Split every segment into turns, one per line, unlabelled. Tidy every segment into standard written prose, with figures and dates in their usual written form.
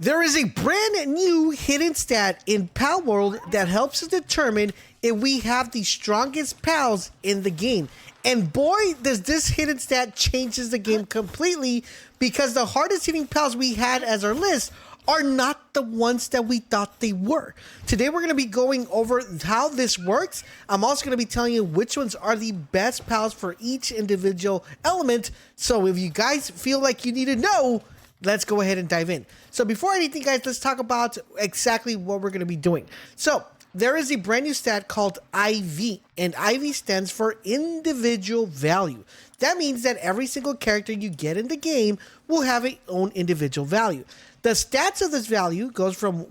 There is a brand new hidden stat in Palworld that helps us determine if we have the strongest pals in the game. And boy, does this hidden stat changes the game completely, because the hardest hitting pals we had as our list are not the ones that we thought they were. Today we're going to be going over how this works. I'm also going to be telling you which ones are the best pals for each individual element. So if you guys feel like you need to know, let's go ahead and dive in. So before anything, guys, let's talk about exactly what we're going to be doing. So there is a brand new stat called IV, and IV stands for individual value. That means that every single character you get in the game will have its own individual value. The stats of this value goes from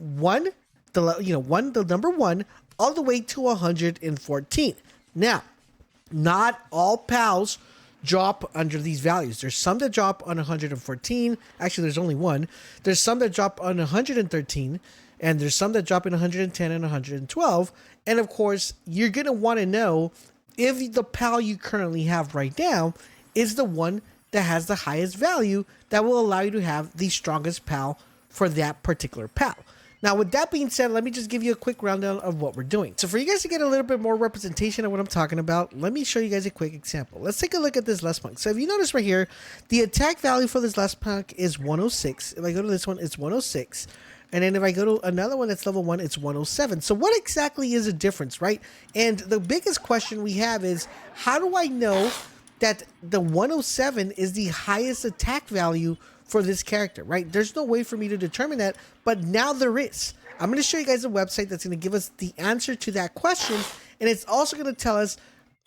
the number 1, all the way to 114. Now, not all pals drop under these values. There's some that drop on 114. Actually, there's only one. There's some that drop on 113, and there's some that drop in 110 and 112. And of course, you're going to want to know if the pal you currently have right now is the one that has the highest value that will allow you to have the strongest pal for that particular pal. Now, with that being said, let me just give you a quick rundown of what we're doing. So for you guys to get a little bit more representation of what I'm talking about, let me show you guys a quick example. Let's take a look at this last punk. So if you notice right here, the attack value for this last punk is 106. If I go to this one, it's 106. And then if I go to another one that's level 1, it's 107. So what exactly is the difference, right? And the biggest question we have is, how do I know that the 107 is the highest attack value for this character, right? There's no way for me to determine that, but now there is. I'm going to show you guys a website that's going to give us the answer to that question, and it's also going to tell us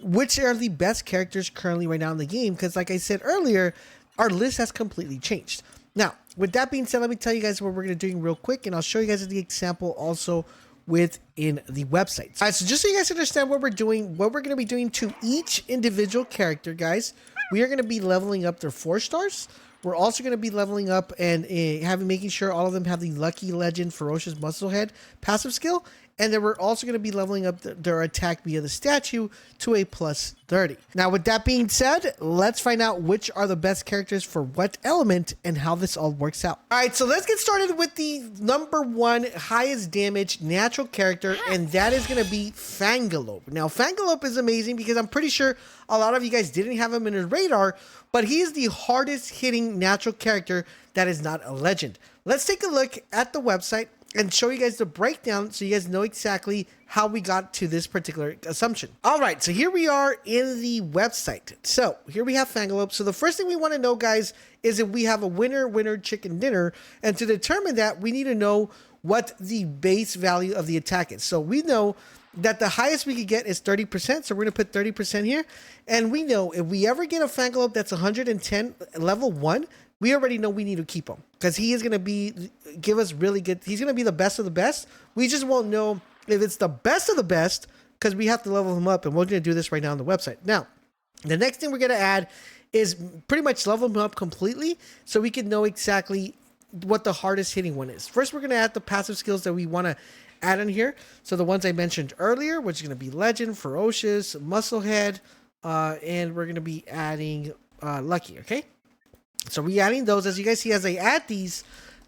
which are the best characters currently right now in the game, because like I said earlier, our list has completely changed. Now, with that being said, let me tell you guys what we're going to do real quick, and I'll show you guys the example also within the website. All right, so just so you guys understand what we're doing, what we're going to be doing to each individual character, guys, we are going to be leveling up their 4 stars. We're also going to be leveling up and making sure all of them have the Lucky Legend Ferocious Musclehead passive skill. And then we're also going to be leveling up their attack via the statue to a plus 30. Now, with that being said, let's find out which are the best characters for what element and how this all works out. All right, so let's get started with the number 1 highest damage natural character, and that is going to be Falou. Now, Falou is amazing because I'm pretty sure a lot of you guys didn't have him in his radar, but he is the hardest hitting natural character that is not a legend. Let's take a look at the website and show you guys the breakdown so you guys know exactly how we got to this particular assumption. All right, so here we are in the website. So here we have Falou. So the first thing we want to know, guys, is if we have a winner chicken dinner, and to determine that, we need to know what the base value of the attack is. So we know that the highest we could get is 30%, so we're going to put 30% here. And we know if we ever get a Falou that's 110 level 1, we already know we need to keep him, because he is going to give us really good. He's going to be the best of the best. We just won't know if it's the best of the best, because we have to level him up, and we're going to do this right now on the website. Now, the next thing we're going to add is pretty much level him up completely, so we can know exactly what the hardest hitting one is. First, we're going to add the passive skills that we want to add in here. So the ones I mentioned earlier, which is going to be Legend, Ferocious, Musclehead, and we're going to be adding Lucky, okay? So we're adding those. As you guys see, as I add these,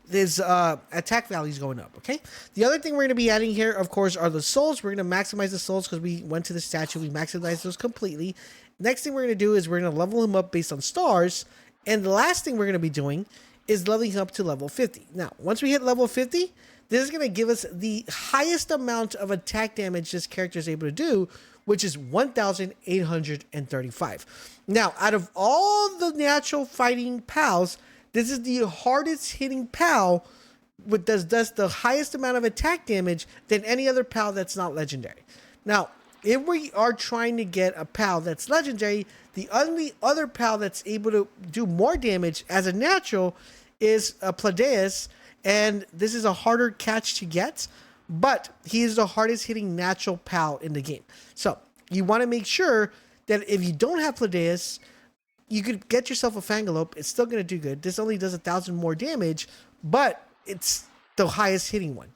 there's attack values going up, okay? The other thing we're going to be adding here, of course, are the souls. We're going to maximize the souls because we went to the statue. We maximized those completely. Next thing we're going to do is we're going to level him up based on stars. And the last thing we're going to be doing is leveling him up to level 50. Now, once we hit level 50, this is going to give us the highest amount of attack damage this character is able to do, which is 1,835. Now, out of all the natural fighting pals, this is the hardest hitting pal, which does the highest amount of attack damage than any other pal that's not legendary. Now, if we are trying to get a pal that's legendary, the only other pal that's able to do more damage as a natural is a Pladeus, and this is a harder catch to get, but he is the hardest hitting natural pal in the game. So you want to make sure that if you don't have Pladeus, you could get yourself a Falou. It's still going to do good. This only does 1,000 more damage, but it's the highest hitting one.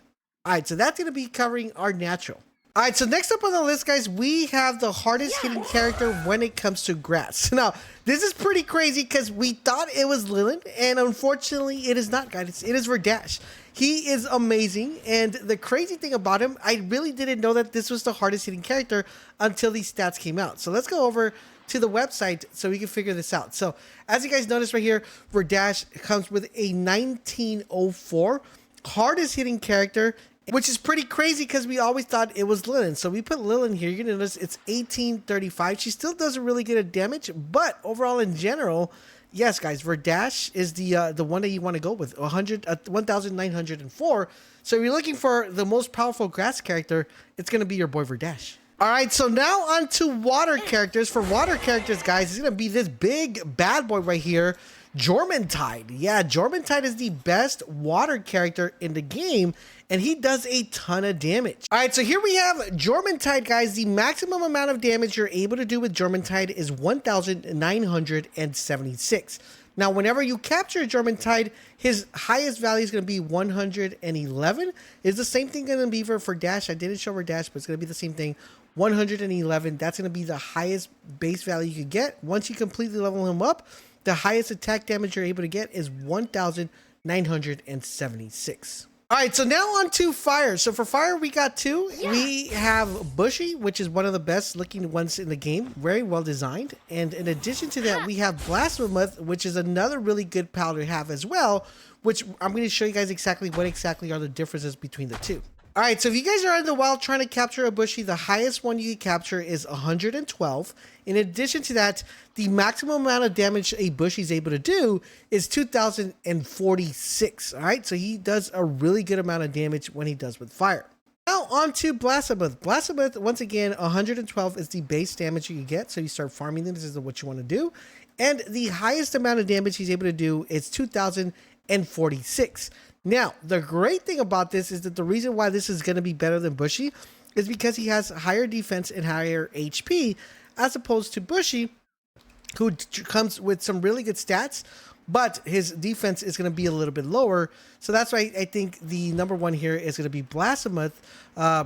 All right, so that's going to be covering our natural. All right, so next up on the list, guys, we have the hardest hitting character when it comes to grass. Now, this is pretty crazy because we thought it was Lilin, and unfortunately, it is not, guys. It is Verdash. He is amazing, and the crazy thing about him, I really didn't know that this was the hardest hitting character until these stats came out. So let's go over to the website so we can figure this out. So as you guys notice right here, Verdash comes with a 1904 hardest hitting character, which is pretty crazy because we always thought it was Lilin. So we put Lilin here. You're gonna notice it's 1835. She still doesn't really get a damage, but overall in general, yes, guys, Verdash is the one that you want to go with. 1904. So if you're looking for the most powerful grass character, it's gonna be your boy Verdash. All right, so now on to water characters. For water characters, guys, it's gonna be this big bad boy right here, Germantide. Yeah, Germantide is the best water character in the game, and he does a ton of damage. All right, so here we have Germantide, guys. The maximum amount of damage you're able to do with Germantide is 1,976. Now, whenever you capture Germantide, his highest value is going to be 111. Is the same thing going to be for Dash? I didn't show her Dash, but it's going to be the same thing. 111. That's going to be the highest base value you could get. Once you completely level him up, the highest attack damage you're able to get is 1,976. All right, so now on to fire. So for fire, we got two. Yeah. We have Bushy, which is one of the best looking ones in the game. Very well designed. And in addition to that, we have Blasphemous, which is another really good PAL to have as well, which I'm going to show you guys exactly what exactly are the differences between the two. All right, so if you guys are in the wild trying to capture a Bushy, the highest one you can capture is 112. In addition to that, the maximum amount of damage a Bushy is able to do is 2,046. All right, so he does a really good amount of damage when he does with fire. Now on to Blasphemous. Blasphemous, once again, 112 is the base damage you can get. So you start farming them. This is what you want to do. And the highest amount of damage he's able to do is 2,046. Now, the great thing about this is that the reason why this is going to be better than Bushy is because he has higher defense and higher HP, as opposed to Bushy, who comes with some really good stats, but his defense is going to be a little bit lower. So that's why I think the number one here is going to be Blasphemous,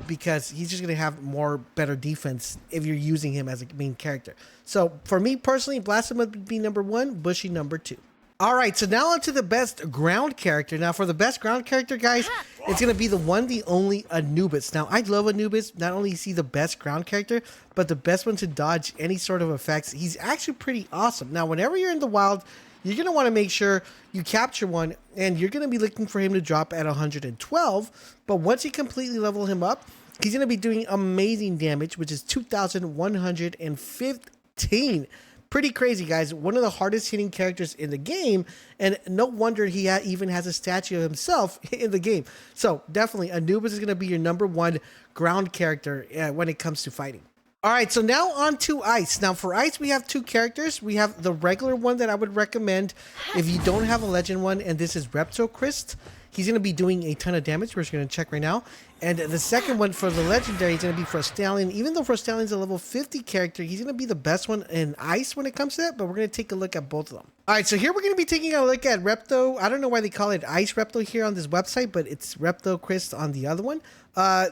because he's just going to have more better defense if you're using him as a main character. So for me personally, Blasphemous would be number one, Bushy number two. All right, so now on to the best ground character. Now, for the best ground character, guys, it's going to be the one, the only Anubis. Now, I love Anubis. Not only is he the best ground character, but the best one to dodge any sort of effects. He's actually pretty awesome. Now, whenever you're in the wild, you're going to want to make sure you capture one, and you're going to be looking for him to drop at 112. But once you completely level him up, he's going to be doing amazing damage, which is 2,115. Pretty crazy, guys. One of the hardest hitting characters in the game, and no wonder he even has a statue of himself in the game. So definitely Anubis is going to be your number one ground character when it comes to fighting. All right, so now on to Ice. Now for Ice, we have two characters. We have the regular one that I would recommend if you don't have a legend one, and this is Reptochrist. He's going to be doing a ton of damage. We're just going to check right now. And the second one for the legendary is going to be Frostallion. Even though Frostalion's a level 50 character, he's going to be the best one in Ice when it comes to that, but we're going to take a look at both of them. All right, so here we're going to be taking a look at Repto. I don't know why they call it Ice Repto here on this website, but it's Reptochrist on the other one.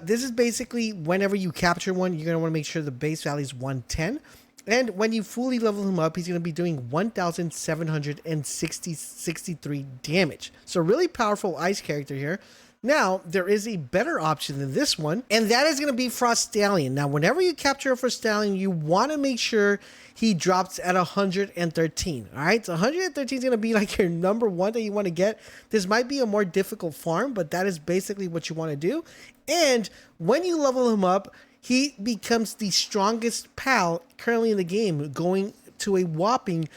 This is basically whenever you capture one, you're going to want to make sure the base value is 110. And when you fully level him up, he's going to be doing 1,763 damage. So really powerful Ice character here. Now, there is a better option than this one, and that is going to be Frostallion. Now, whenever you capture a Frostallion, you want to make sure he drops at 113. All right, so 113 is going to be like your number one that you want to get. This might be a more difficult farm, but that is basically what you want to do. And when you level him up, he becomes the strongest PAL currently in the game, going to a whopping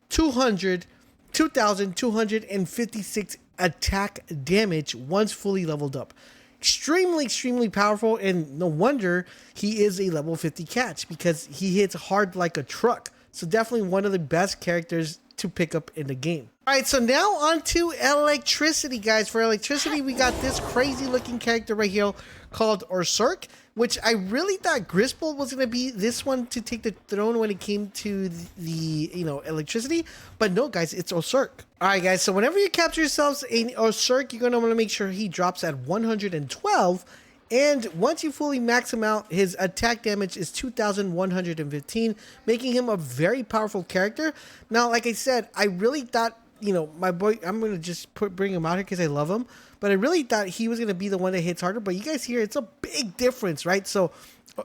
2,256 attack damage once fully leveled up. Extremely powerful, and no wonder he is a level 50 catch, because he hits hard like a truck. So definitely one of the best characters to pick up in the game. All right, so now on to electricity, guys. For electricity, we got this crazy looking character right here called Orsurk, which I really thought Grisbold was going to be this one to take the throne when it came to the electricity. But no, guys, it's Orsurk. All right, guys, so whenever you capture yourselves in Orsurk, you're going to want to make sure he drops at 112. And once you fully max him out, his attack damage is 2,115, making him a very powerful character. Now, like I said, I really thought, you know, my boy, I'm going to just bring him out here because I love him. But I really thought he was going to be the one that hits harder. But you guys hear, it's a big difference, right? So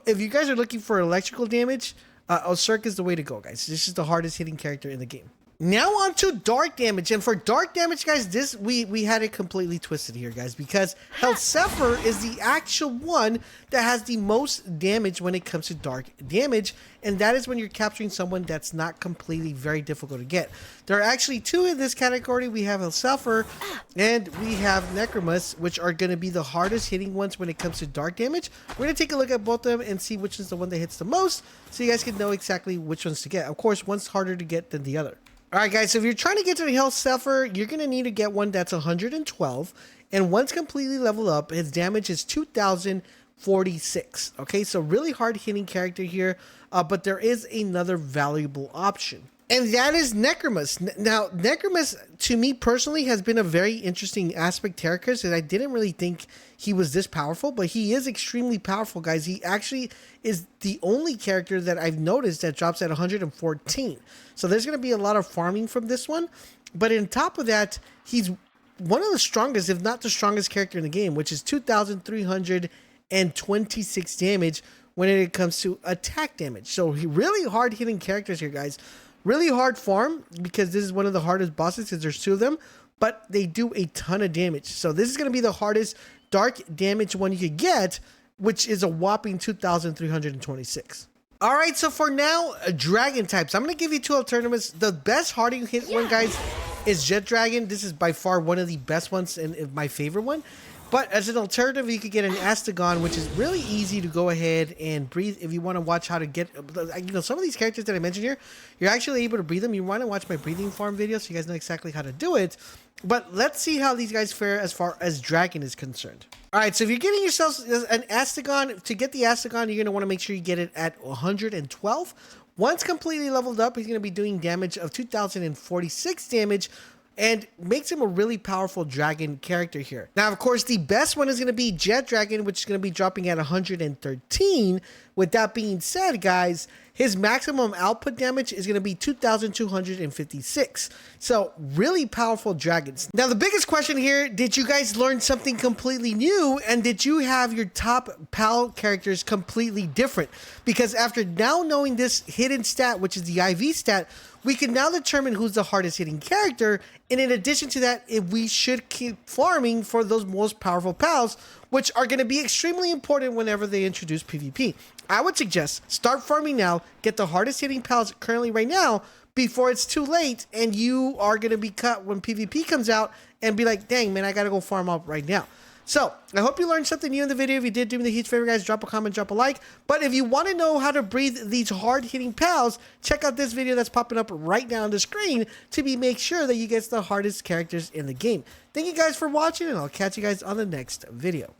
if you guys are looking for electrical damage, Osirk is the way to go, guys. This is the hardest hitting character in the game. Now on to dark damage, and for dark damage, guys, this we had it completely twisted here, guys, because Hellsephir is the actual one that has the most damage when it comes to dark damage, and that is when you're capturing someone that's not completely very difficult to get. There are actually two in this category. We have Hellsephir and we have Necromus, which are going to be the hardest hitting ones when it comes to dark damage. We're going to take a look at both of them and see which is the one that hits the most, so you guys can know exactly which ones to get. Of course, one's harder to get than the other. Alright guys, so if you're trying to get to the Hellsephir, you're going to need to get one that's 112, and once completely leveled up, his damage is 2,046. Okay, so really hard hitting character here, but there is another valuable option. And that is Necromus. Now, Necromus, to me personally, has been a very interesting aspect character, because I didn't really think he was this powerful, but he is extremely powerful, guys. He actually is the only character that I've noticed that drops at 114. So there's going to be a lot of farming from this one. But on top of that, he's one of the strongest, if not the strongest character in the game, which is 2,326 damage when it comes to attack damage. So he really hard hitting characters here, guys. Really hard farm, because this is one of the hardest bosses, because there's two of them, but they do a ton of damage. So this is going to be the hardest dark damage one you could get, which is a whopping 2,326. All right, so for now, dragon types. I'm going to give you two alternatives. The best hard hit one, guys, is Jet Dragon. This is by far one of the best ones and my favorite one. But as an alternative, you could get an Astagon, which is really easy to go ahead and breathe if you want to watch how to get, you know, some of these characters that I mentioned here, you're actually able to breathe them. You want to watch my breathing farm video so you guys know exactly how to do it. But let's see how these guys fare as far as Dragon is concerned. All right, so if you're getting yourself an Astagon, to get the Astagon, you're going to want to make sure you get it at 112. Once completely leveled up, he's going to be doing damage of 2,046 damage, and makes him a really powerful dragon character here. Now, of course, the best one is going to be Jet Dragon, which is going to be dropping at 113. With that being said, guys, his maximum output damage is going to be 2,256. So, really powerful dragons. Now, the biggest question here, did you guys learn something completely new? And did you have your top PAL characters completely different? Because after now knowing this hidden stat, which is the IV stat, we can now determine who's the hardest hitting character. And in addition to that, if we should keep farming for those most powerful PALs, which are going to be extremely important whenever they introduce PvP. I would suggest start farming now, get the hardest hitting PALs currently right now before it's too late and you are going to be cut when PvP comes out and be like, dang man, I got to go farm up right now. So, I hope you learned something new in the video. If you did, do me the huge favor, guys. Drop a comment, drop a like. But if you want to know how to breathe these hard-hitting PALs, check out this video that's popping up right now on the screen to make sure that you get the hardest characters in the game. Thank you guys for watching, and I'll catch you guys on the next video.